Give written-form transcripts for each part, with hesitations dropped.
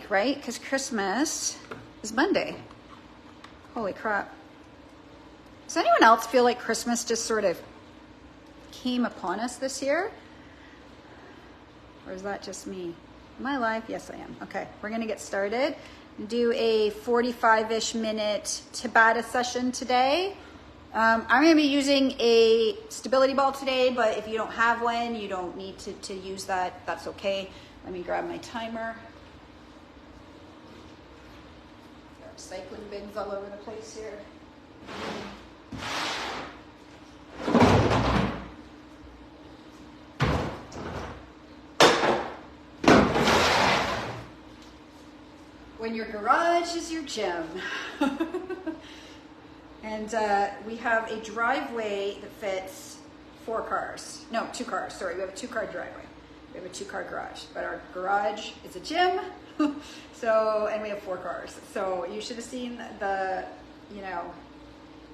Right? Because Christmas is Monday. Holy crap. Does anyone else feel like Christmas just sort of came upon us this year? Or is that just me? Am I live? Yes, I am. Okay, we're going to get started. Do a 45-ish minute tabata session today. I'm going to be using a stability ball today, but if you don't have one, you don't need to use that. That's okay. Let me grab my timer. Cycling bins all over the place here. When your garage is your gym. And we have a driveway that fits 4 cars. No, 2 cars. Sorry, we have a 2-car driveway. We have a 2-car garage, but our garage is a gym. So, and we have 4 cars. So you should have seen the,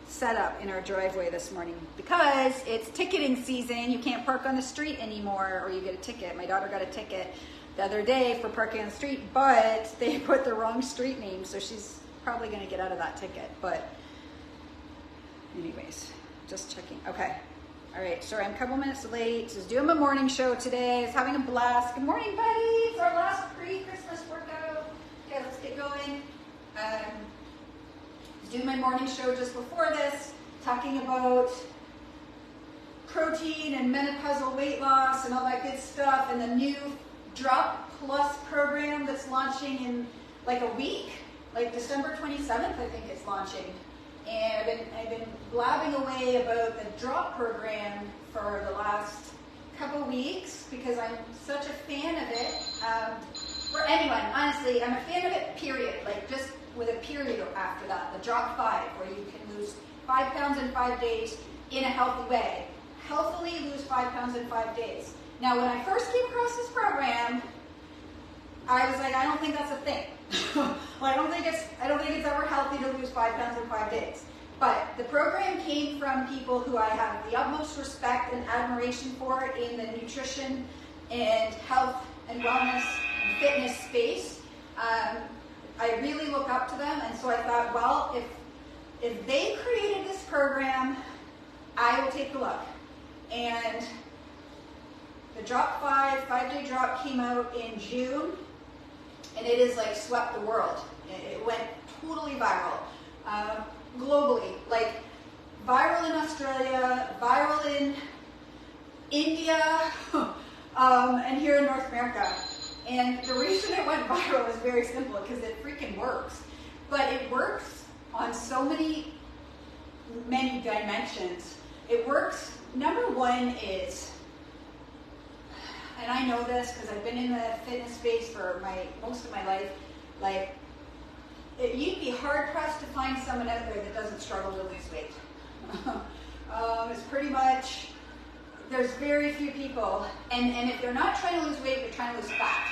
setup in our driveway this morning because it's ticketing season. You can't park on the street anymore or you get a ticket. My daughter got a ticket the other day for parking on the street, but they put the wrong street name. So she's probably going to get out of that ticket. But anyways, just checking. Okay. All right. Sorry, I'm a couple minutes late. Just doing my morning show today. It's having a blast. Good morning, buddy. It's our last pre-Christmas workout. Okay, let's get going. Do my morning show just before this, talking about protein and menopausal weight loss and all that good stuff, and the new Drop Plus program that's launching in like a week, like December 27th, I think it's launching. And I've been blabbing away about the Drop program for the last couple weeks because I'm such a fan of it. For anyone, honestly, I'm a fan of it, period. Like just with a period after that. The Drop 5, where you can lose 5 pounds in 5 days in a healthy way. Healthily lose 5 pounds in 5 days. Now, when I first came across this program, I was like, I don't think that's a thing. Well, I don't think it's ever healthy to lose 5 pounds in 5 days. But the program came from people who I have the utmost respect and admiration for in the nutrition and health and wellness and fitness space. I really look up to them, and so I thought, well, if they created this program, I will take a look. And the Drop 5-day drop came out in June, and it has like swept the world. It went totally viral, globally, like viral in Australia, viral in India, and here in North America. And the reason it went viral is very simple, because it freaking works. But it works on so many dimensions. It works, number one is, and I know this because I've been in the fitness space for most of my life, like, you'd be hard-pressed to find someone out there that doesn't struggle to lose weight. It's pretty much, there's very few people, and if they're not trying to lose weight, they're trying to lose fat,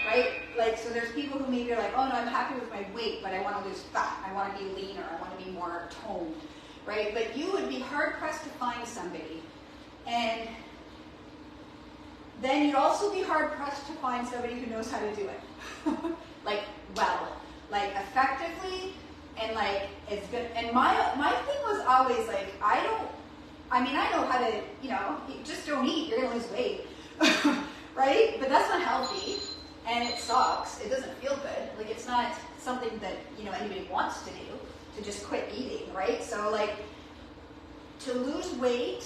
right? Like, so there's people who maybe are like, oh no, I'm happy with my weight, but I want to lose fat. I want to be leaner. I want to be more toned, right? But you would be hard-pressed to find somebody, and then you'd also be hard-pressed to find somebody who knows how to do it, like, well, like, effectively, and like, it's good. And my thing was always like, I know how to, you just don't eat, you're gonna lose weight, right? But that's not healthy, and it sucks. It doesn't feel good. Like, it's not something that, anybody wants to do, to just quit eating, right? So, like, to lose weight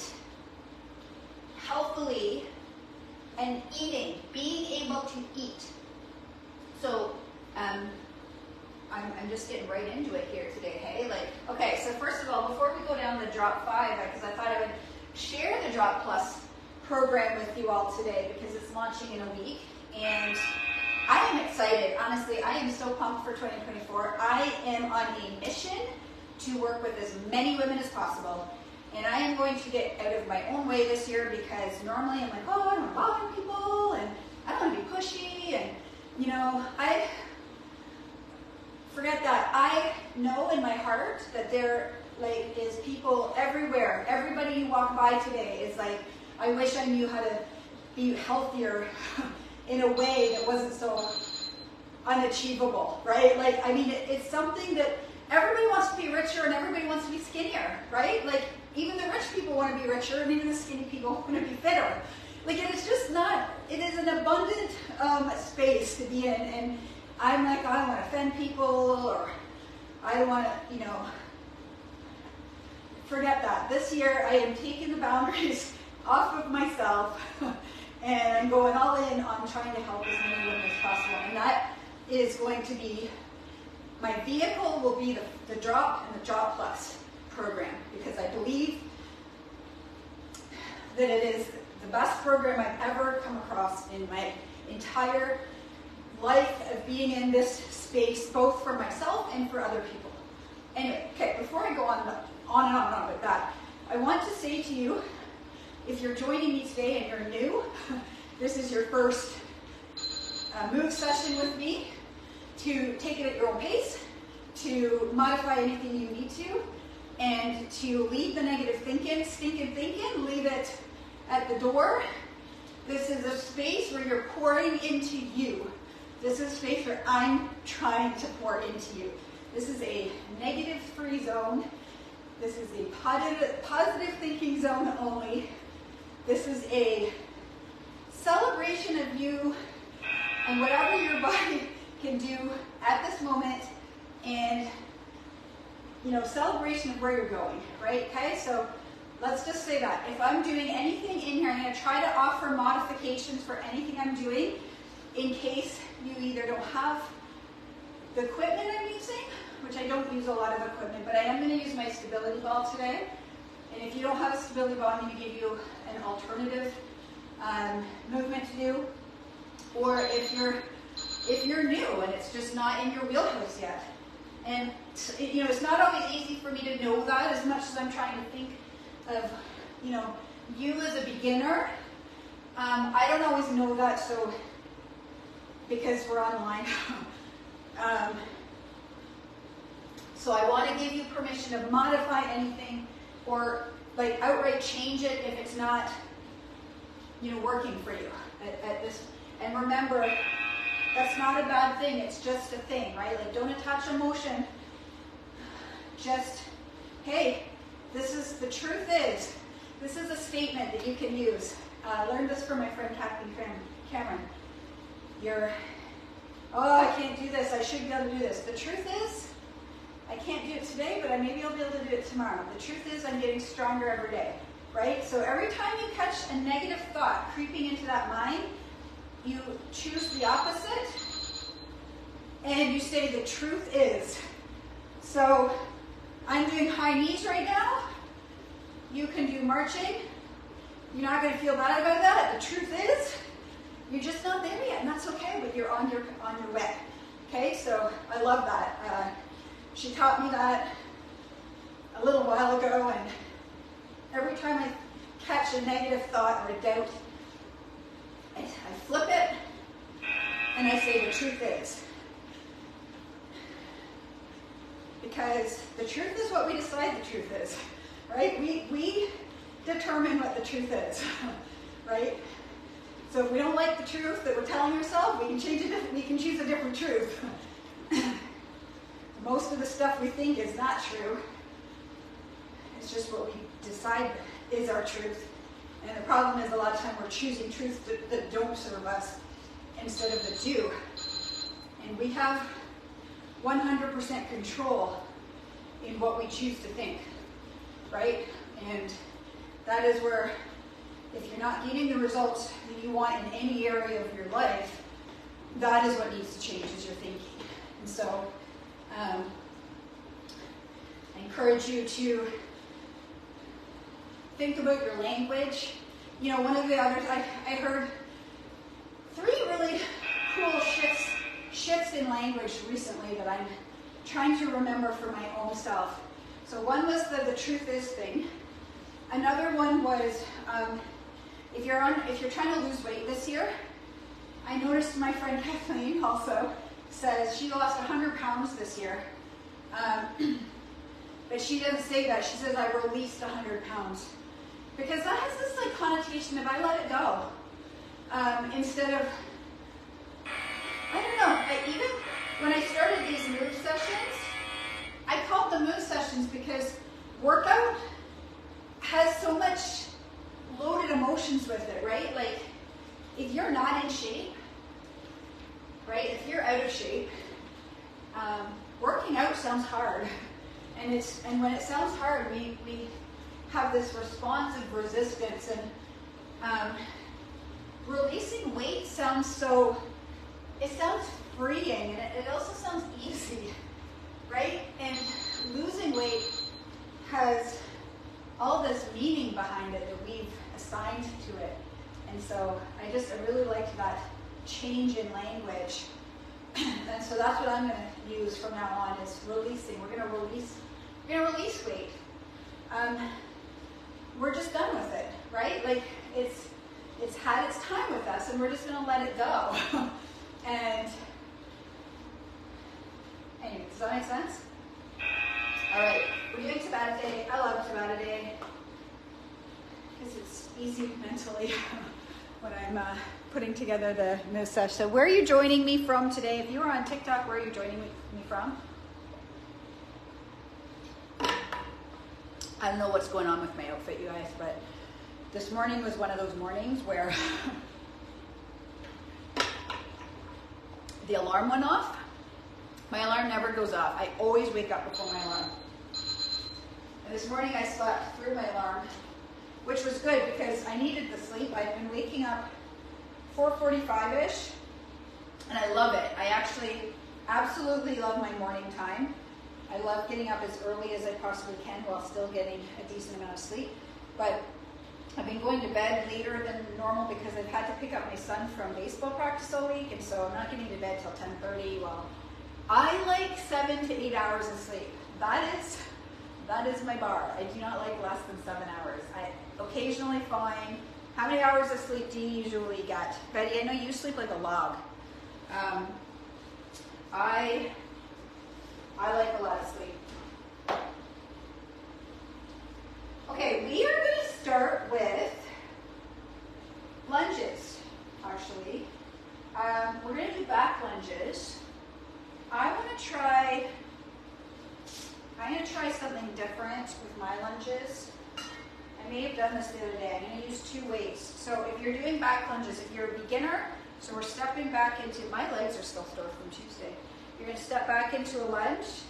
healthily and eating, being able to eat. So, I'm just getting right into it here today, hey? Like, okay, so first of all, before we go down the Drop 5, because I thought I would share the Drop Plus program with you all today because it's launching in a week, and I am excited. Honestly, I am so pumped for 2024. I am on a mission to work with as many women as possible, and I am going to get out of my own way this year because normally I'm like, oh, I don't want to bother people, and I don't want to be pushy, and, I forget that. I know in my heart that there is people everywhere. Everybody you walk by today is like, I wish I knew how to be healthier in a way that wasn't so unachievable, right? Like, I mean, it's something that everybody wants to be richer and everybody wants to be skinnier, right? Like, even the rich people want to be richer and even the skinny people want to be fitter. Like, it's just not, it is an abundant space to be in, and I'm like, I don't want to offend people, or I don't want to, you know, forget that. This year, I am taking the boundaries off of myself, and I'm going all in on trying to help as many women as possible, and that is going to be, my vehicle will be the Drop and the Drop Plus program, because I believe that it is the best program I've ever come across in my entire life of being in this space, both for myself and for other people. Anyway, okay, before I go on and on with that, I want to say to you, if you're joining me today and you're new, this is your first move session with me, to take it at your own pace, to modify anything you need to, and to leave the negative thinking, stinking thinking, leave it at the door. This is a space where you're pouring into you. This is a space where I'm trying to pour into you. This is a negative-free zone. This is a positive thinking zone only. This is a celebration of you and whatever your body can do at this moment, and, you know, celebration of where you're going, right? Okay, so let's just say that. If I'm doing anything in here, I'm going to try to offer modifications for anything I'm doing in case you either don't have the equipment I'm using, which I don't use a lot of equipment, but I am going to use my stability ball today. And if you don't have a stability ball, I'm going to give you an alternative movement to do. Or if you're new and it's just not in your wheelhouse yet. And, you know, it's not always easy for me to know that, as much as I'm trying to think of, you know, you as a beginner. I don't always know that, so, because we're online. So I want to give you permission to modify anything, or like outright change it if it's not, you know, working for you at this. And remember, that's not a bad thing, it's just a thing, right? Like, don't attach emotion. Just, hey, this is, the truth is, this is a statement that you can use. I learned this from my friend Cameron. Oh, I can't do this, I should be able to do this. The truth is, I can't do it today, but maybe I'll be able to do it tomorrow. The truth is, I'm getting stronger every day, right? So every time you catch a negative thought creeping into that mind, you choose the opposite, and you say the truth is. So I'm doing high knees right now. You can do marching. You're not going to feel bad about that. The truth is, you're just not there yet, and that's okay, but you're on your way. Okay, so I love that. She taught me that a little while ago, and every time I catch a negative thought or a doubt, I flip it, and I say the truth is. Because the truth is what we decide the truth is, right? We determine what the truth is, right? So if we don't like the truth that we're telling ourselves, we can change it. We can choose a different truth. Most of the stuff we think is not true. It's just what we decide is our truth. And the problem is, a lot of time we're choosing truths that don't serve us instead of that do. And we have 100% control in what we choose to think, right? And that is where, if you're not getting the results that you want in any area of your life, that is what needs to change, is your thinking. And so I encourage you to think about your language. You know, one of the others, I heard 3 really cool shifts in language recently that I'm trying to remember for my own self. So one was the truth is thing. Another one was, if you're trying to lose weight this year, I noticed my friend Kathleen also says she lost 100 pounds this year. But she doesn't say that. She says, I released 100 pounds. Because that has this like connotation of I let it go. Instead of I don't know, even when I started these move sessions, I called them move sessions because workout has so much loaded emotions with it, right? Like, if you're not in shape, right, if you're out of shape, working out sounds hard. And when it sounds hard, we have this responsive resistance, and releasing weight sounds it sounds freeing, and it also sounds easy, right? And losing weight has all this meaning behind it that we've assigned to it. And so I really liked that change in language. And so that's what I'm going to use from now on, is releasing. We're going to release weight. We're just done with it, right? Like, it's had its time with us, and we're just going to let it go. And anyway, does that make sense? All right, we're doing Tabata Day. I love Tabata Day because it's easy mentally when I'm putting together the move session. So where are you joining me from today? If you were on TikTok, where are you joining me from? I don't know what's going on with my outfit, you guys, but this morning was one of those mornings where the alarm went off. My alarm never goes off. I always wake up before my alarm. And this morning I slept through my alarm, which was good because I needed the sleep. I've been waking up 4:45-ish, and I love it. I actually absolutely love my morning time. I love getting up as early as I possibly can while still getting a decent amount of sleep. But I've been going to bed later than normal because I've had to pick up my son from baseball practice all week, and so I'm not getting to bed till 10:30. Well, I like 7 to 8 hours of sleep. That is my bar. I do not like less than 7 hours. I occasionally fine. How many hours of sleep do you usually get? Betty, I know you sleep like a log. I like a lot of sleep. Okay, we are going to start with lunges, actually. We're going to do back lunges. I'm going to try something different with my lunges. I may have done this the other day. I'm going to use 2 weights. So if you're doing back lunges, if you're a beginner, so we're stepping back into, my legs are still sore from Tuesday. You're going to step back into a lunge.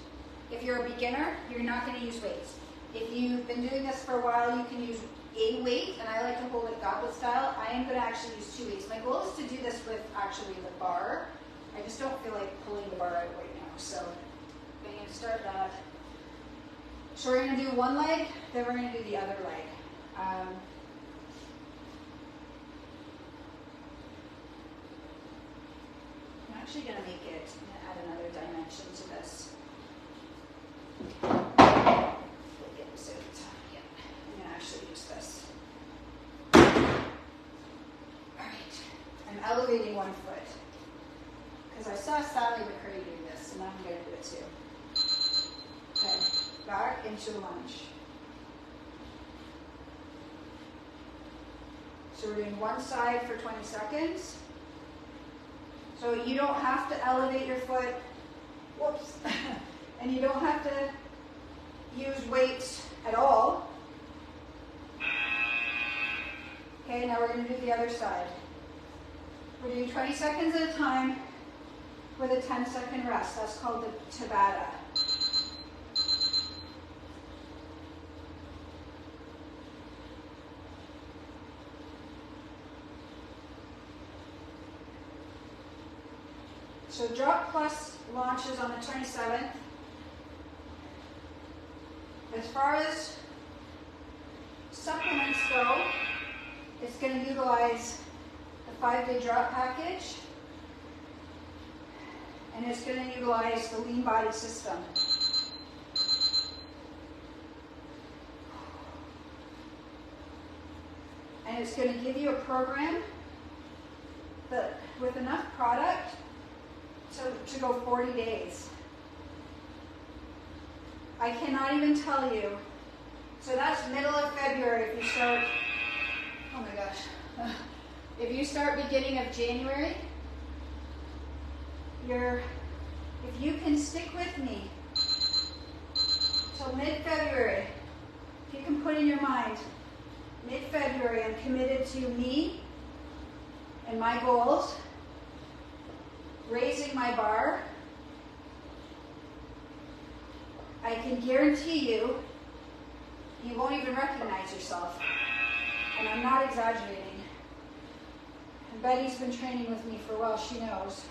If you're a beginner, you're not going to use weights. If you've been doing this for a while, you can use a weight, and I like to hold it goblet style. I am going to actually use 2 weights. My goal is to do this with actually the bar. I just don't feel like pulling the bar out right now. So I'm going to start that. So we're going to do one leg, then we're going to do the other leg. I'm actually going to make it, add another dimension to this. We'll get this out. Yeah, I'm going to actually use this. All right, I'm elevating one foot because I saw Sally McCurry do this, and now I'm going to do it too. Okay, back into lunge. So we're doing one side for 20 seconds. So you don't have to elevate your foot, whoops, and you don't have to use weights at all. Okay, now we're going to do the other side. We're doing 20 seconds at a time with a 10-second rest. That's called the tabata. So drop plus launches on the 27th. As far as supplements go, it's going to utilize the 5-day drop package, and it's going to utilize the lean body system. And it's going to give you a program that, with enough product, to go 40 days. I cannot even tell you. So that's middle of February if you start, oh my gosh. If you start beginning of January, if you can stick with me till mid-February, if you can put in your mind, mid-February, I'm committed to me and my goals, raising my bar. I can guarantee you, you won't even recognize yourself. And I'm not exaggerating. And Betty's been training with me for a while, she knows.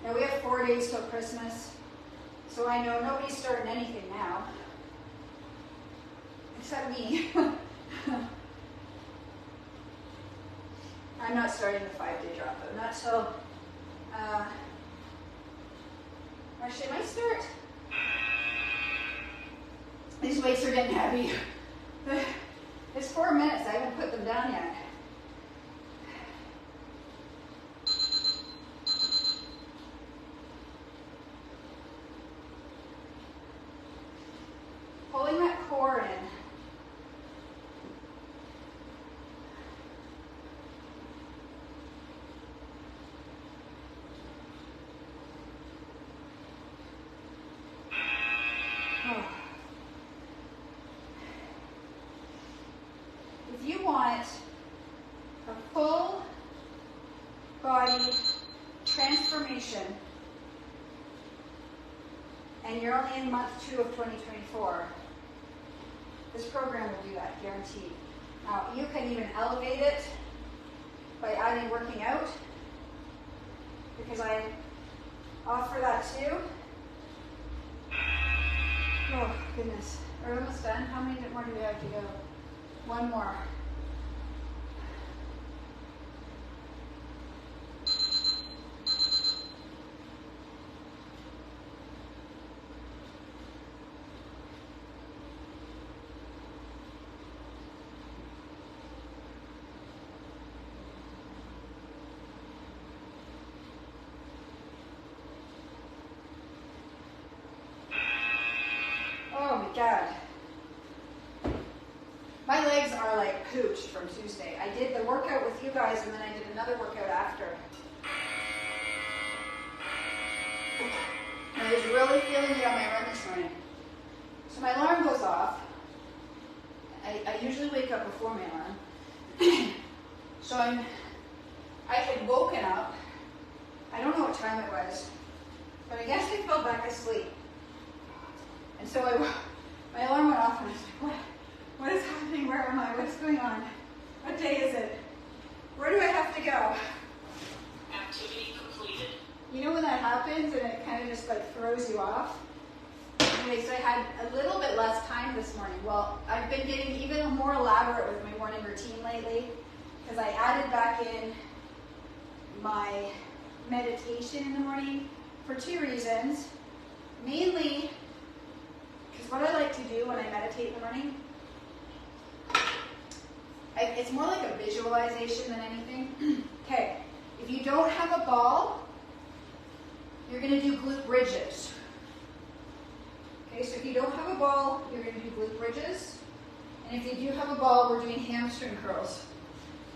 Now we have 4 days till Christmas, so I know nobody's starting anything now. Except me. I'm not starting the 5-day drop though, not till, actually I might start. These weights are getting heavy. It's 4 minutes, I haven't put them down yet. Pulling that core in. Oh. If you want a full body transformation, and you're only in month 2 of 2024, this program will do that, guaranteed. Now, you can even elevate it by adding working out, because I offer that too. Oh, goodness. Are we almost done? How many more do we have to go? One more. Oh my God. My legs are like pooched from Tuesday. I did the workout with you guys and then I did another workout after. And I was really feeling it on my run this morning. So my alarm goes off. I usually wake up before my alarm. So I had woken up. I don't know what time it was, but I guess I fell back asleep. And so my alarm went off and I was like, what is happening? Where am I? What's going on? What day is it? Where do I have to go? Activity completed. You know when that happens and it kind of just like throws you off? Anyway, so I had a little bit less time this morning. Well, I've been getting even more elaborate with my morning routine lately because I added back in my meditation in the morning for 2 reasons. Mainly, because what I like to do when I meditate in the morning, it's more like a visualization than anything. Okay, if you don't have a ball, you're going to do glute bridges. Okay, so if you don't have a ball, you're going to do glute bridges. And if you do have a ball, we're doing hamstring curls.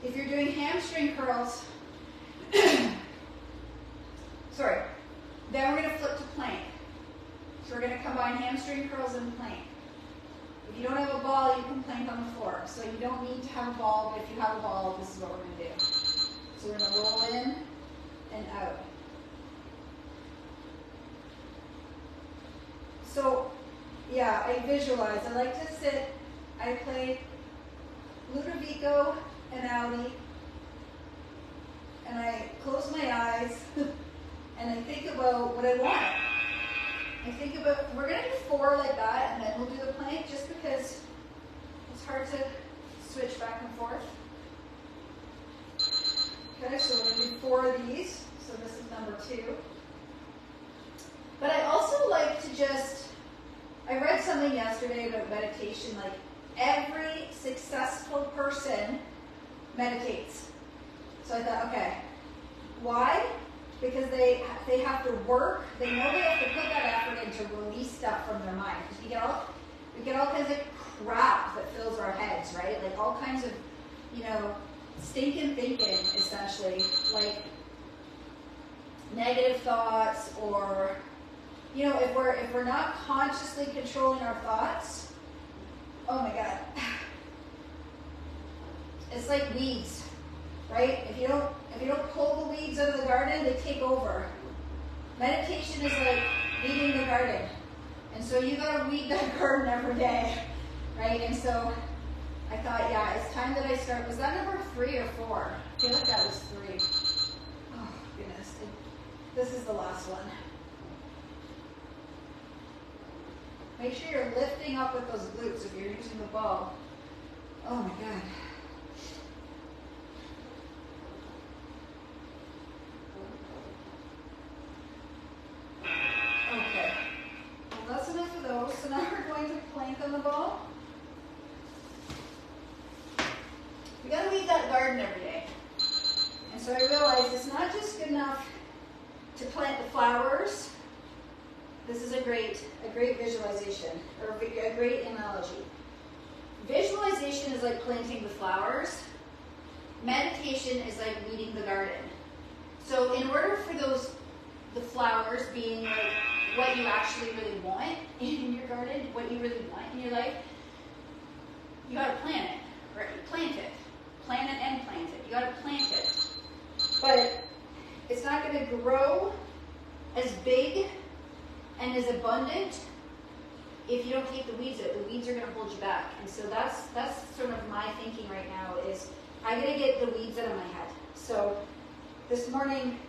If you're doing hamstring curls, sorry, then we're going to flip to plank. So we're going to combine hamstring curls and plank. If you don't have a ball, you can plank on the floor. So you don't need to have a ball, but if you have a ball, this is what we're going to do. So we're going to roll in and out. So, yeah, I visualize. I like to sit, I play Ludovico and Audi, and I close my eyes, and I think about what I want. I think about, we're going to do 4 like that, and then we'll do the plank just because it's hard to switch back and forth. Okay, so we're going to do 4 of these. So this is number 2. But I also like to just, I read something yesterday about meditation, like every successful person meditates. So I thought, okay, why? Because they have to work. They know they have to put that effort in to release stuff from their mind. Because we get all kinds of crap that fills our heads, right? Like all kinds of, stinking thinking, essentially, like negative thoughts, or you know, if we're not consciously controlling our thoughts, oh my God, it's like weeds, right? If you don't pull the weeds out of the garden, they take over. Meditation is like weeding the garden, and so you gotta weed that garden every day, right? And so I thought, yeah, it's time that I start. Was that number 3 or 4? I feel like that was 3. Oh goodness, this is the last one. Make sure you're lifting up with those glutes if you're using the ball. Oh my God. Okay. Well, that's enough of those. So now we're going to plank on the ball. We gotta weed that garden every day. And so I realized it's not just good enough to plant the flowers. This is a great visualization, or a great analogy. Visualization is like planting the flowers. Meditation is like weeding the garden. So in order for the flowers being like what you actually really want in your garden, what you really want in your life, you gotta plant it, right? Plant it. Plant it and plant it. You gotta plant it. But it's not gonna grow as big and as abundant if you don't take the weeds out. The weeds are gonna hold you back. And so that's sort of my thinking right now is I gotta get the weeds out of my head. So this morning,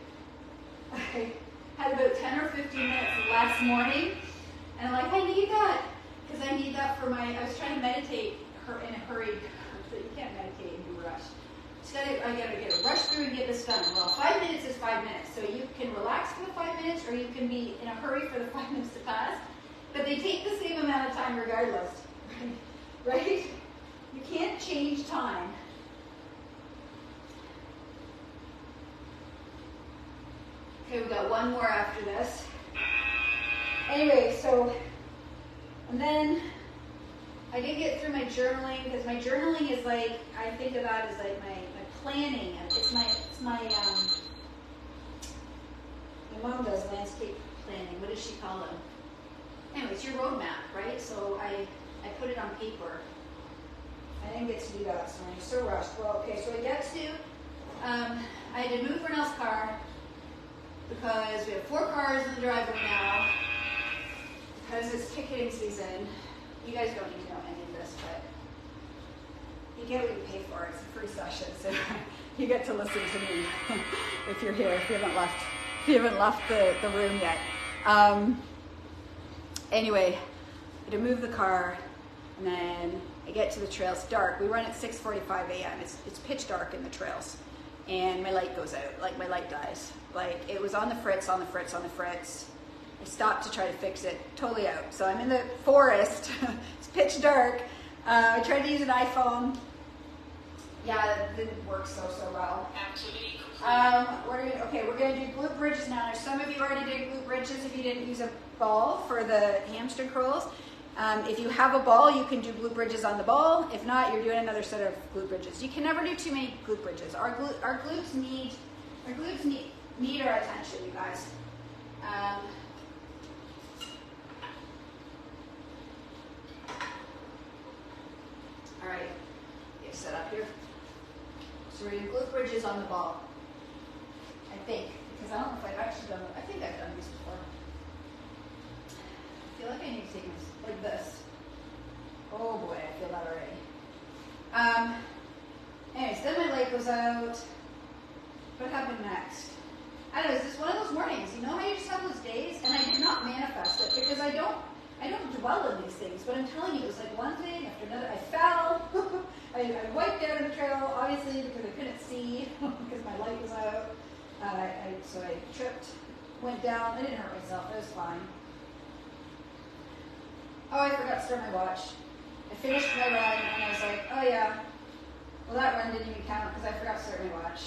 I had about 10 or 15 minutes last morning, and I'm like, I need that, because I need that for I was trying to meditate in a hurry, so you can't meditate and do a rush. I gotta get a rush through and get this done. Well, 5 minutes is 5 minutes, so you can relax for the 5 minutes, or you can be in a hurry for the 5 minutes to pass, but they take the same amount of time regardless, right? You can't change time. Okay, we got one more after this. Anyway, so, and then I did get through my journaling, because my journaling is like, I think of that as like my planning. My mom does landscape planning. What does she call them? Anyway, it's your roadmap, right? So I put it on paper. I didn't get to do that, so I'm so rushed. Well, okay, so I get to, I had to move Vernell's car, because we have 4 cars in the driveway now, because it's ticketing season. You guys don't need to know any of this, but you get what you pay for. It's a free session, so you get to listen to me if you're here, if you haven't left the room yet. Anyway, I had to move the car, and then I get to the trail. It's dark. We run at 6:45 a.m. It's pitch dark in the trails, and my light goes out. Like, my light dies. Like, it was on the fritz. I stopped to try to fix it, totally out. So I'm in the forest, it's pitch dark. I tried to use an iPhone. Yeah, that didn't work so well. Activity complete. We're gonna do glute bridges now. Some of you already did glute bridges if you didn't use a ball for the hamstring curls. If you have a ball, you can do glute bridges on the ball. If not, you're doing another set of glute bridges. You can never do too many glute bridges. Our glutes need our attention, you guys. All right, get set up here. So we're doing glute bridges on the ball, I think, because I don't know if I've actually done them. I think I've done these before. I feel like I need to take this like this. Oh boy, I feel that already. Anyways, then my light goes out. What happened next? I don't know, it's just one of those mornings. You know how you just have those days? And I did not manifest it, because I don't dwell in these things, but I'm telling you, it was like one thing after another. I fell. I wiped out on the trail, obviously, because I couldn't see, because my light was out. So I tripped, went down. I didn't hurt myself. It was fine. Oh, I forgot to start my watch. I finished my run, and I was like, oh yeah, well, that run didn't even count, because I forgot to start my watch.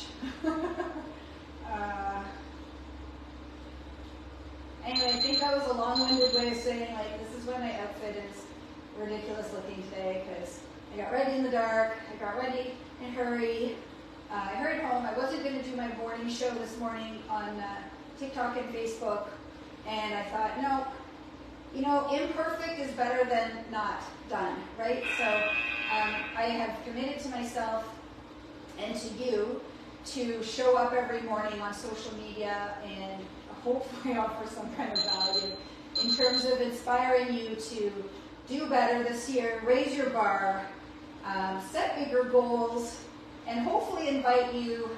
Anyway, I think that was a long-winded way of saying, like, this is why my outfit is ridiculous looking today, because I got ready in the dark, I got ready in a hurry, I hurried home. I wasn't going to do my morning show this morning on TikTok and Facebook, and I thought, no, you know, imperfect is better than not done, right? So I have committed to myself and to you to show up every morning on social media and hopefully offer some kind of value in terms of inspiring you to do better this year, raise your bar, set bigger goals, and hopefully invite you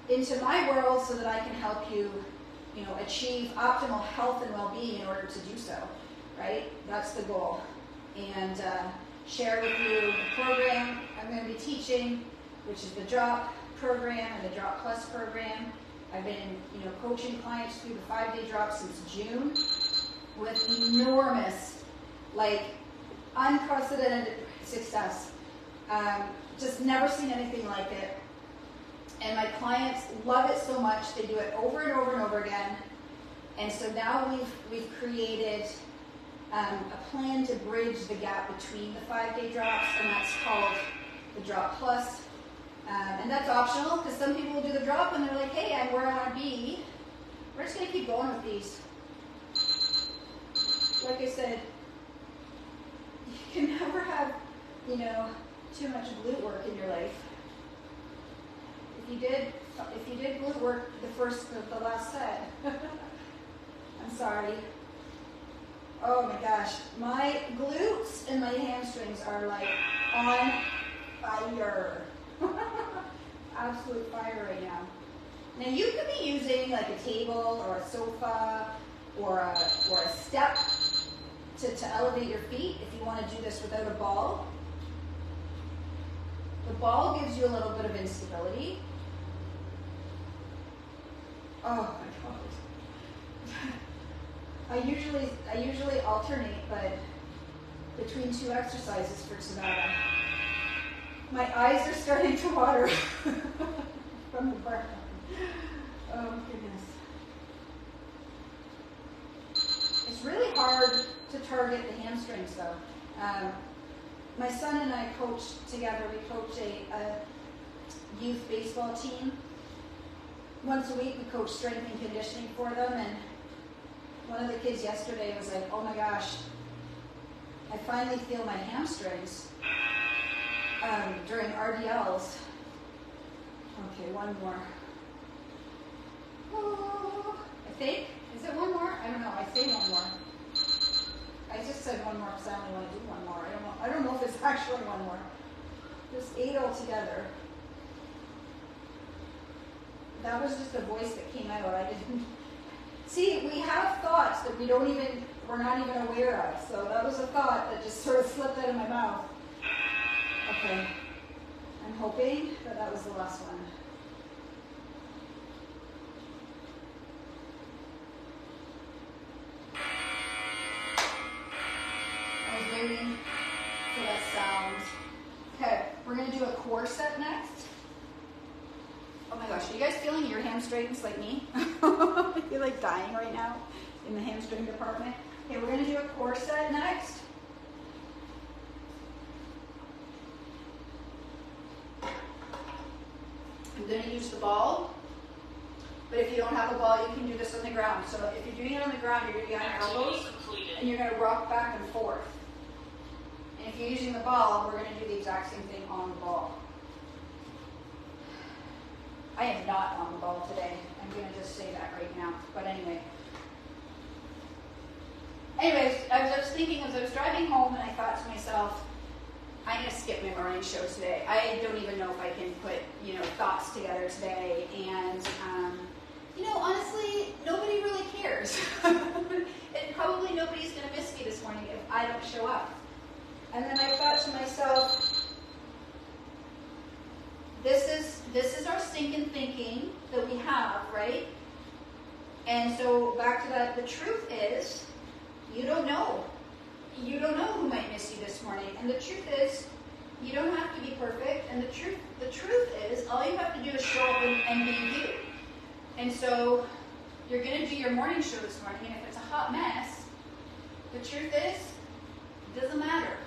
into my world so that I can help you, you know, achieve optimal health and well-being in order to do so, right? That's the goal. And share with you the program I'm going to be teaching, which is the Drop program and the Drop Plus program. I've been, you know, coaching clients through the 5-day drop since June with enormous, like, unprecedented success. Just never seen anything like it. And my clients love it so much, they do it over and over and over again. And so now we've created a plan to bridge the gap between the 5-day drops, and that's called the Drop Plus. And that's optional, because some people will do the drop and they're like, hey, I'm where I want to be. We're just going to keep going with these. Like I said, you can never have, you know, too much glute work in your life. If you did glute work the last set, I'm sorry. Oh my gosh, my glutes and my hamstrings are like on fire. Absolute fire right now. Now you could be using like a table or a sofa or a step to elevate your feet if you want to do this without a ball. The ball gives you a little bit of instability. Oh my God. I usually alternate, but between 2 exercises for tabata. My eyes are starting to water from the burn. Oh goodness. It's really hard to target the hamstrings though. My son and I coach together. We coach a youth baseball team. Once a week we coach strength and conditioning for them, and one of the kids yesterday was like, oh my gosh, I finally feel my hamstrings during RDLs. Okay, one more. Oh, I think, is it one more? I don't know, I say one more. I just said one more because I only want to do one more. I don't know if it's actually one more. There's 8 altogether. That was just a voice that came out. I didn't see. We have thoughts that we're not even aware of. So that was a thought that just sort of slipped out of my mouth. Okay, I'm hoping that was the last one. I was waiting for that sound. Okay, we're gonna do a core set next. Oh my gosh, are you guys feeling your hamstrings like me? You're like dying right now in the hamstring department. Okay, we're going to do a core set next. I'm going to use the ball, but if you don't have a ball, you can do this on the ground. So if you're doing it on the ground, you're going to be on your elbows, and you're going to rock back and forth. And if you're using the ball, we're going to do the exact same thing on the ball. I am not on the ball today. I'm going to just say that right now. But anyways, I was thinking as I was driving home, and I thought to myself, I'm going to skip my morning show today. I don't even know if I can put, you know, thoughts together today. And, you know, honestly, nobody really cares. And probably nobody's going to miss me this morning if I don't show up. And then I thought to myself, this is our stinking thinking that we have, right? And so back to that, the truth is, you don't know. You don't know who might miss you this morning. And the truth is, you don't have to be perfect. And the truth is, all you have to do is show up and be you. And so you're going to do your morning show this morning, and if it's a hot mess, the truth is, it doesn't matter.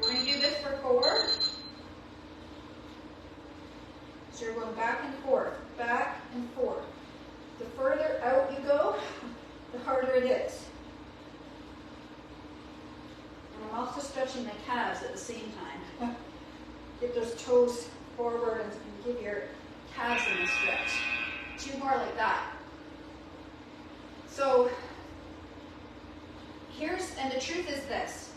We're going to do this for 4. So you're going back and forth, back and forth. The further out you go, the harder it is. And I'm also stretching my calves at the same time. Get those toes forward and give your calves in a stretch. 2 more like that. So and the truth is this.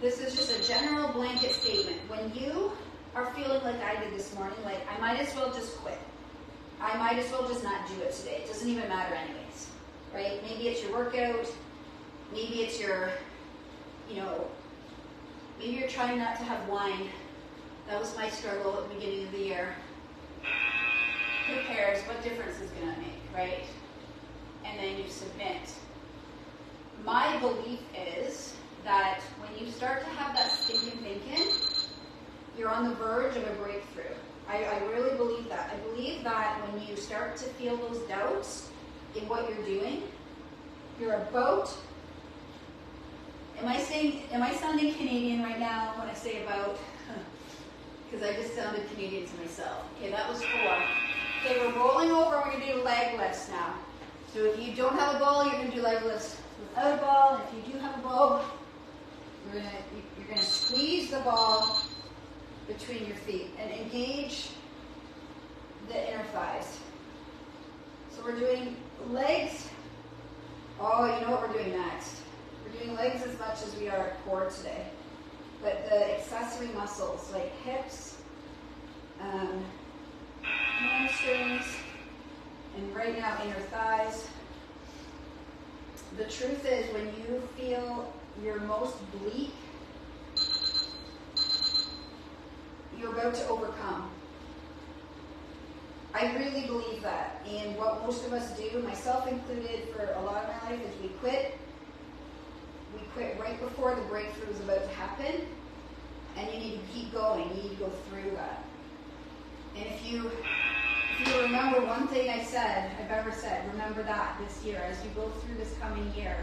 This is just a general blanket statement. When you are feeling like I did this morning, like I might as well just quit. I might as well just not do it today. It doesn't even matter anyways, right? Maybe it's your workout. Maybe it's your, maybe you're trying not to have wine. That was my struggle at the beginning of the year. Who cares? What difference is going to make, right? And then you submit. My belief is that when you start to have that stinking thinking, you're on the verge of a breakthrough. I really believe that. I believe that when you start to feel those doubts in what you're doing, you're about. Am I sounding Canadian right now when I say about? Because I just sounded Canadian to myself. Okay, that was 4. Okay, we're rolling over. We're going to do leg lifts now. So if you don't have a ball, you're going to do leg lifts without a ball. And if you do have a ball, you're going to squeeze the ball between your feet and engage the inner thighs. So we're doing legs. Oh, you know what we're doing next? We're doing legs as much as we are core today. But the accessory muscles like hips, hamstrings, and right now inner thighs. The truth is when you feel your most bleak, you're about to overcome. I really believe that. And what most of us do, myself included for a lot of my life, is we quit. We quit right before the breakthrough is about to happen. And you need to keep going. You need to go through that. And if you remember one thing I've ever said, remember that this year. As you go through this coming year,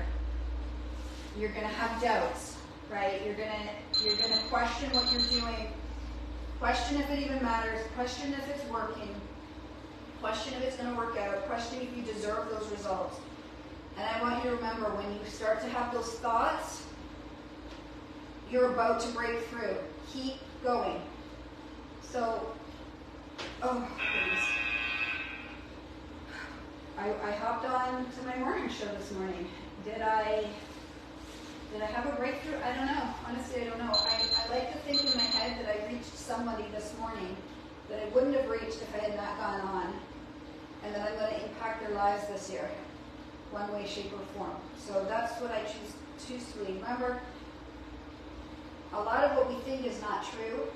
you're going to have doubts, right? You're going to question what you're doing. Question if it even matters. Question if it's working. Question if it's going to work out. Question if you deserve those results. And I want you to remember, when you start to have those thoughts, you're about to break through. Keep going. So, oh, goodness. I hopped on to my morning show this morning. Did I have a breakthrough? I don't know. Honestly, I don't know. I like to think in my head that I reached somebody this morning that I wouldn't have reached if I had not gone on, and that I'm going to impact their lives this year, one way, shape, or form. So that's what I choose to believe. Remember, a lot of what we think is not true,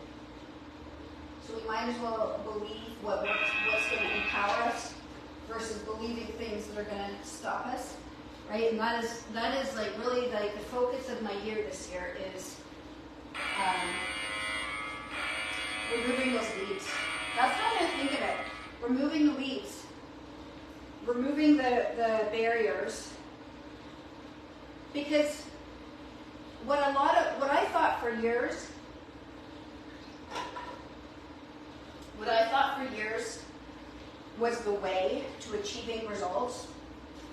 so we might as well believe what's going to empower us versus believing things that are going to stop us. Right, and that is like really like the focus of my year this year is removing those weeds. That's how I'm going to think of it. Removing the weeds, removing the barriers, because what I thought for years was the way to achieving results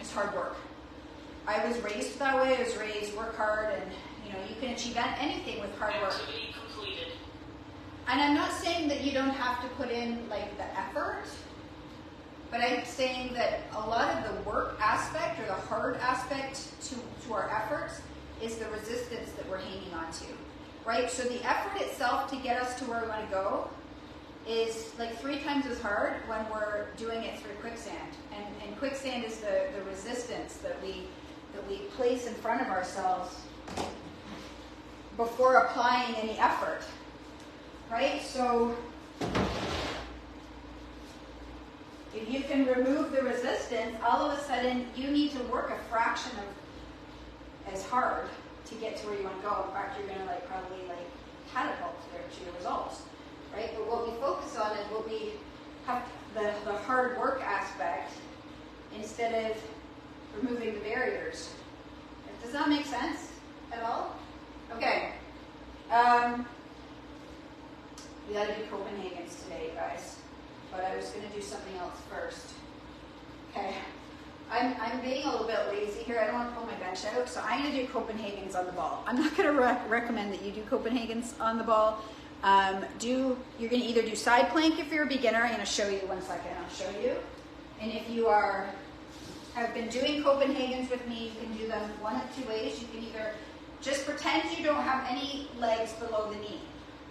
is hard work. I was raised that way. I was raised work hard, and you can achieve anything with hard work. Activity completed. And I'm not saying that you don't have to put in like the effort, but I'm saying that a lot of the work aspect or the hard aspect to our efforts is the resistance that we're hanging on to, right? So the effort itself to get us to where we want to go is like 3 times as hard when we're doing it through quicksand. And quicksand is the resistance that we place in front of ourselves before applying any effort, right? So if you can remove the resistance, all of a sudden you need to work a fraction of as hard to get to where you want to go. In fact, you're going to probably catapult to your results, right? But what we focus on is what we have the hard work aspect instead of removing the barriers. Does that make sense at all? Okay. We got to do Copenhagen's today, guys. something else first. Okay. I'm being a little bit lazy here. I don't want to pull my bench out, so I'm going to do Copenhagen's on the ball. I'm not going to recommend that you do Copenhagen's on the ball. You're going to either do side plank if you're a beginner. I'm going to show you 1 second. I'll show you. And if you have been doing Copenhagen's with me, you can do them one of two ways. You can either just pretend you don't have any legs below the knee,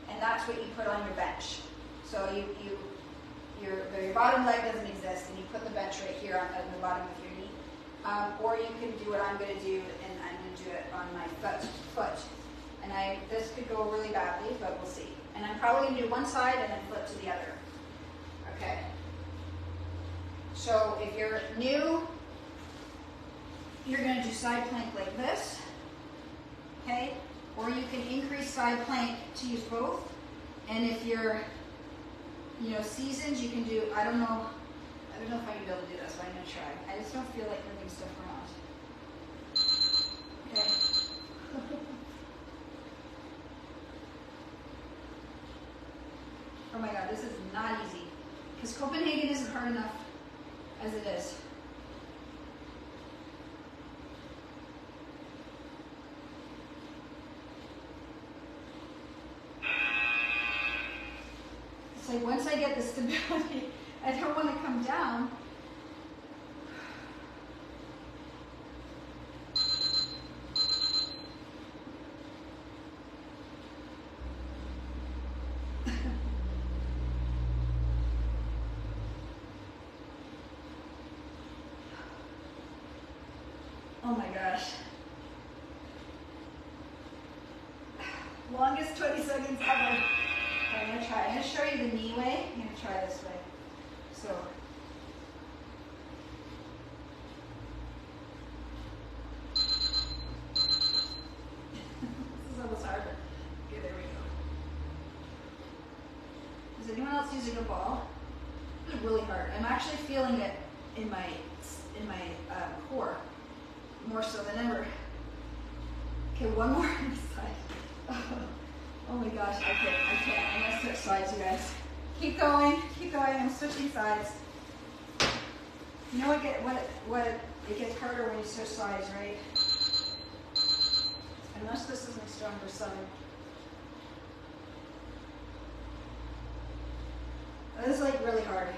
and that's what you put on your bench. So your bottom leg doesn't exist, and you put the bench right here on the bottom of your knee. Or you can do what I'm going to do, and I'm going to do it on my foot. And this could go really badly, but we'll see. And I'm probably going to do one side and then flip to the other. Okay. So if you're new, you're going to do side plank like this. Okay. Or you can increase side plank to use both. And if you're seasoned, you can do, I don't know if I can be able to do this, but I'm going to try. I just don't feel like moving stuff around. Okay. Oh my God, this is not easy. Because Copenhagen isn't hard enough as it is. It's like once I get the stability, I don't want to come down. Oh my gosh. Longest 20 seconds ever. Okay, I'm going to try. I'm going to show you the knee way. I'm going to try this way. So. This is almost hard. Okay, there we go. Is anyone else using a ball? This is really hard. I'm actually feeling it in my core. More so than ever. Okay, one more on this side. Oh my gosh, I can't. I'm gonna switch sides, you guys. Keep going, I'm switching sides. You know what it gets harder when you switch sides, right? Unless this is my stronger side. This is like really hard.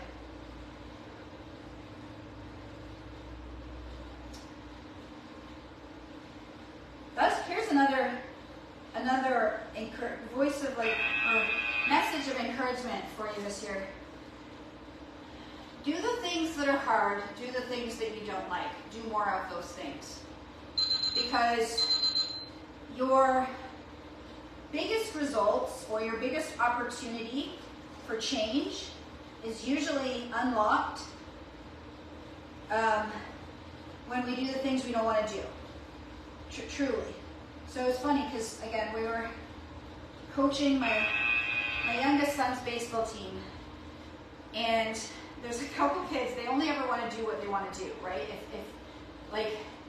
Here's another voice of or message of encouragement for you this year. Do the things that are hard. Do the things that you don't like. Do more of those things. Because your biggest results or your biggest opportunity for change is usually unlocked when we do the things we don't want to do. Truly. So it's funny because, again, we were coaching my youngest son's baseball team, and there's a couple kids, they only ever want to do what they want to do, right?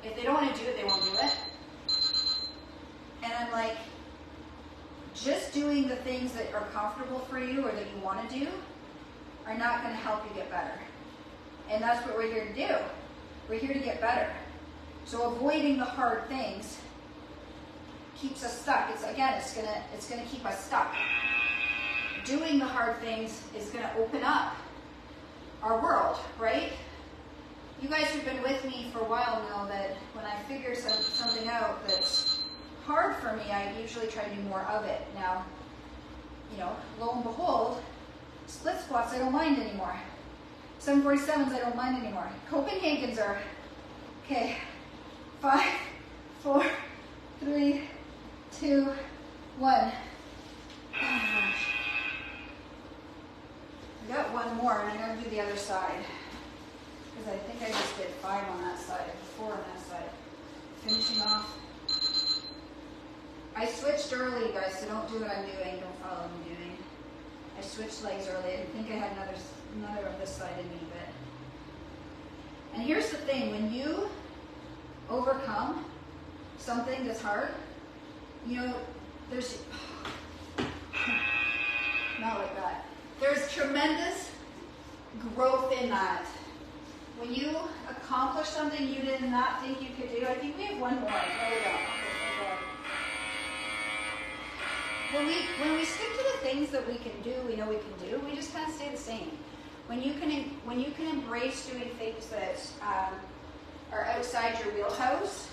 If they don't want to do it, they won't do it. And I'm like, just doing the things that are comfortable for you or that you want to do are not going to help you get better. And that's what we're here to do. We're here to get better. So avoiding the hard things keeps us stuck. It's gonna keep us stuck. Doing the hard things is gonna open up our world, right? You guys who've been with me for a while know that when I figure something out that's hard for me, I usually try to do more of it. Now, lo and behold, split squats I don't mind anymore. 747s I don't mind anymore. Copenhagen's are okay. 5, 4, 3, 2, 1. Oh gosh. I got one more, and I'm going to do the other side. Because I think I just did 5 on that side, 4 on that side. Finishing off. I switched early, you guys, so don't do what I'm doing. Don't follow what I'm doing. I switched legs early. I didn't think I had another of this side in me, but. And here's the thing, when you overcome something that's hard, there's not like that. There's tremendous growth in that. When you accomplish something you did not think you could do, I think we have one more. There we go. When we stick to the things that we can do, we know we can do, we just kind of stay the same. When you can embrace doing things that are outside your wheelhouse,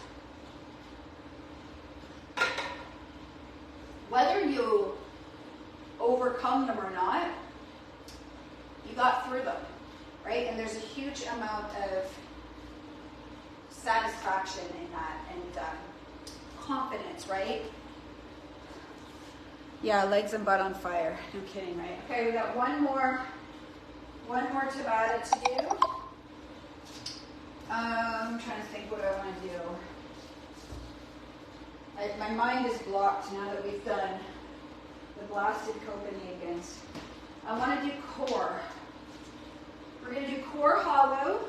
whether you overcome them or not, you got through them, right? And there's a huge amount of satisfaction in that and confidence, right? Yeah, legs and butt on fire. No kidding, right? Okay, we got one more tabata to do. I'm trying to think what I want to do. My mind is blocked now that we've done the blasted Copenhagen's. I want to do core. We're going to do core hollow.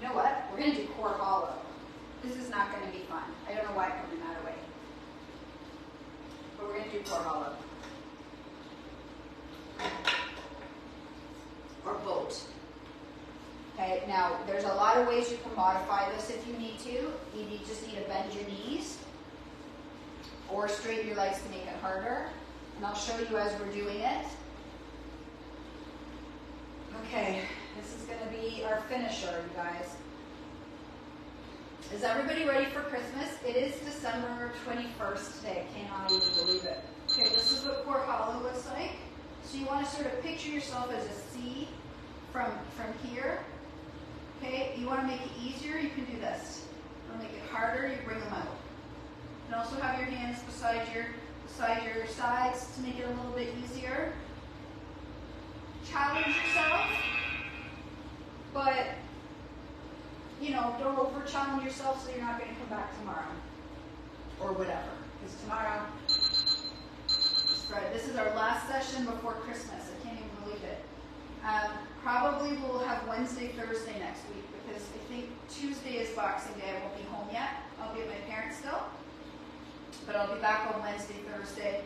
You know what? We're going to do core hollow. This is not going to be fun. I don't know why I'm coming that way. But we're going to do core hollow. Or boat. Okay, now there's a lot of ways you can modify this if you need to. You just need to bend your knees or straighten your legs to make it harder. And I'll show you as we're doing it. Okay, this is going to be our finisher, you guys. Is everybody ready for Christmas? It is December 21st today. I cannot even believe it. Okay, this is what core hollow looks like. So you want to sort of picture yourself as a C from here. Okay, you want to make it easier, you can do this. You want to make it harder, you bring them out. You can also have your hands beside your sides to make it a little bit easier. Challenge yourself, but don't over-challenge yourself so you're not going to come back tomorrow or whatever. Because tomorrow, this is our last session before Christmas. I can't even believe it. Probably we'll have Wednesday, Thursday next week because I think Tuesday is Boxing Day. I won't be home yet. I'll be at my parents' still. But I'll be back on Wednesday, Thursday.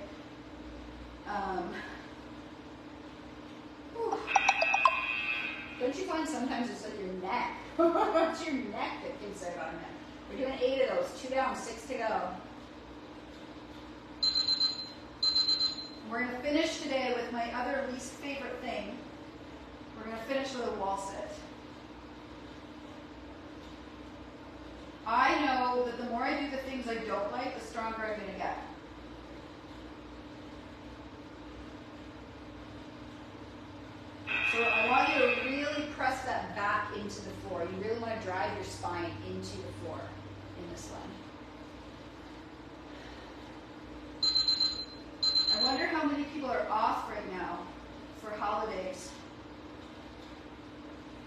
Don't you find sometimes it's like your neck? It's your neck that gives out on it. We're doing 8 of those. 2 down, 6 to go. We're going to finish today with my other least favorite thing. We're going to finish with a wall sit. I know that the more I do the things I don't like, the stronger I'm going to get. So I want you to really press that back into the floor. You really want to drive your spine into the floor in this one. I wonder how many people are off right now for holidays.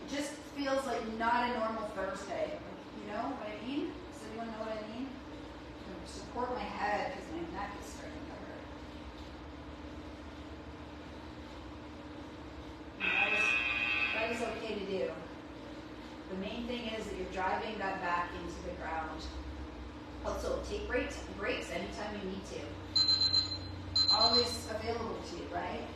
It just feels like not a normal Thursday. You know what I mean? Does anyone know what I mean? I'm going to support my head because my neck is starting to hurt. That is okay to do. The main thing is that you're driving that back into the ground. Also, take breaks anytime you need to. Always available to you, right?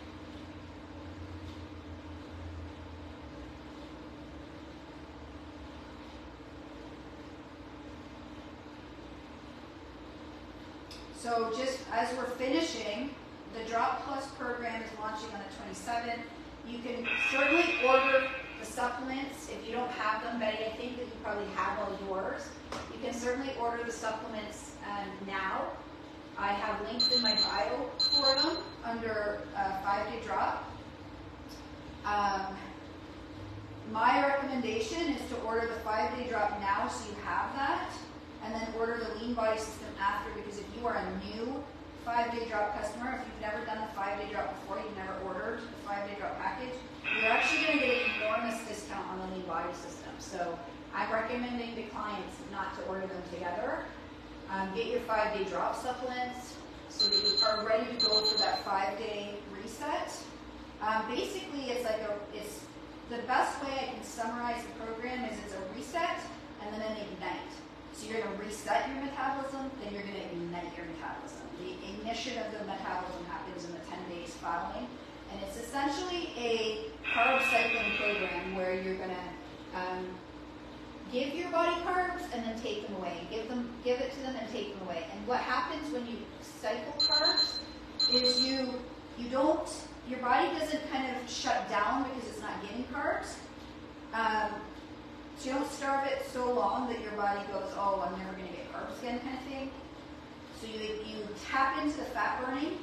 So just as we're finishing, the Drop Plus program is launching on the 27th. You can certainly order the supplements if you don't have them. Betty, I think that you probably have all yours. You can certainly order the supplements now. I have links in my bio for them under 5-day drop. My recommendation is to order the 5-day drop now so you have that, and then order the lean body system after, because if you are a new 5-day drop customer, if you've never done the 5-day drop before, you've never ordered the 5-day drop package, you're actually going to get an enormous discount on the lean body system. So I'm recommending to clients not to order them together. Get your 5-day drop supplements so that you are ready to go for that 5-day reset. Basically, it's the best way I can summarize the program is it's a reset and then an ignite. So you're going to reset your metabolism, then you're going to ignite your metabolism. The ignition of the metabolism happens in the 10 days following, And it's essentially a carb cycling program where you're gonna give your body carbs and then take them away. Give it to them and take them away. And what happens when you cycle carbs is your body doesn't kind of shut down because it's not getting carbs. So you don't starve it so long that your body goes, oh, I'm never going to get carbs again kind of thing. So you tap into the fat burning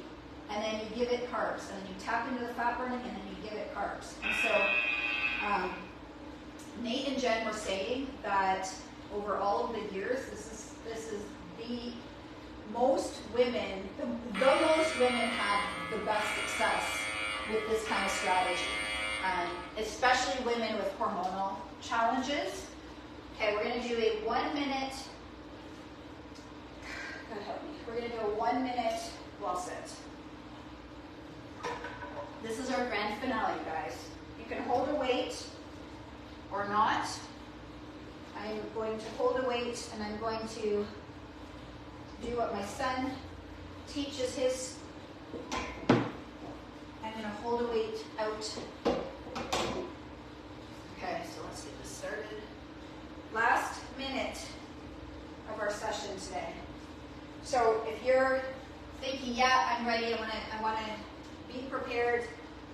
and then you give it carbs. And then you tap into the fat burning and then you give it carbs. And so Nate and Jen were saying that over all of the years, this is the most women, the most women have the best success with this kind of strategy, especially women with hormonal challenges. Okay, we're going to do a 1 minute, God help me, we're going to do a 1 minute wall sit. This is our grand finale, guys. You can hold a weight or not. I'm going to hold a weight and I'm going to do what my son teaches his. I'm going to hold a weight out. Okay, so let's get this started. Last minute of our session today. So if you're thinking, yeah, I'm ready, I want to be prepared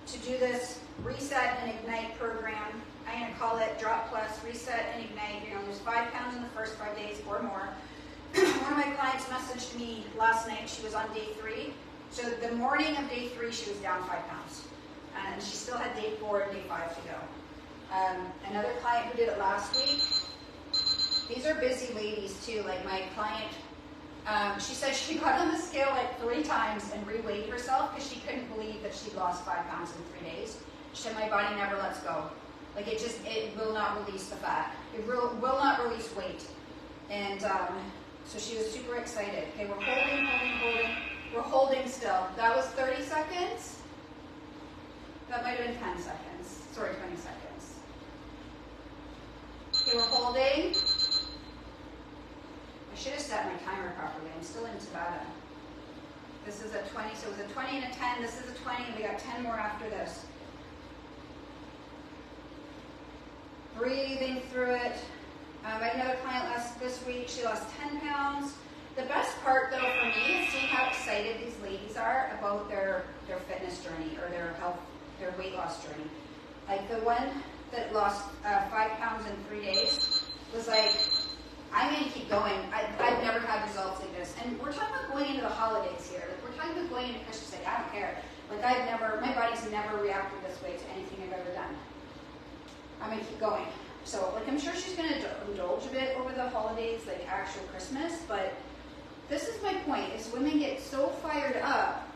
to do this Reset and Ignite program. I'm going to call it Drop Plus Reset and Ignite. You're going to lose 5 pounds in the first 5 days or more. One of my clients messaged me last night. She was on day 3. So the morning of day 3, she was down 5 pounds. And she still had day 4 and day 5 to go. Another client who did it last week, these are busy ladies too. Like my client, she said she got on the scale like 3 times and reweighed herself because she couldn't believe that she lost 5 pounds in 3 days. She said, my body never lets go. Like it will not release the fat. It will not release weight. And so she was super excited. Okay, we're holding. We're holding still. That was 30 seconds. That might have been 10 seconds. Sorry, 20 seconds. Okay, we're holding. I should have set my timer properly. I'm still in tabata. This is a 20, so it was a 20 and a 10. This is a 20, and we got 10 more after this. Breathing through it. I had another client this week. She lost 10 pounds. The best part, though, for me is seeing how excited these ladies are about their fitness journey or their weight loss journey. Like the one that lost 5 pounds in 3 days was like, I'm going to keep going. I've never had results like this. And we're talking about going into the holidays here. Like we're talking about going into Christmas. Like I don't care. Like my body's never reacted this way to anything I've ever done. I'm going to keep going. So like I'm sure she's going to indulge a bit over the holidays, like actual Christmas, but this is my point, is women get so fired up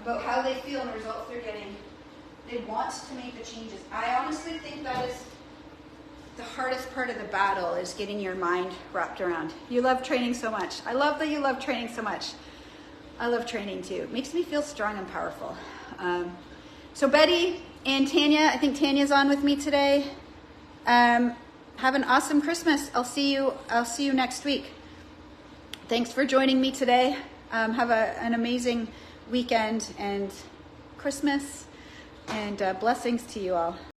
about how they feel and the results they're getting. They want to make the changes. I honestly think that is the hardest part of the battle, is getting your mind wrapped around. You love training so much. I love that you love training so much. I love training too. It makes me feel strong and powerful. So Betty and Tanya, I think Tanya's on with me today. Have an awesome Christmas. I'll see you next week. Thanks for joining me today. Have an amazing weekend and Christmas, and blessings to you all.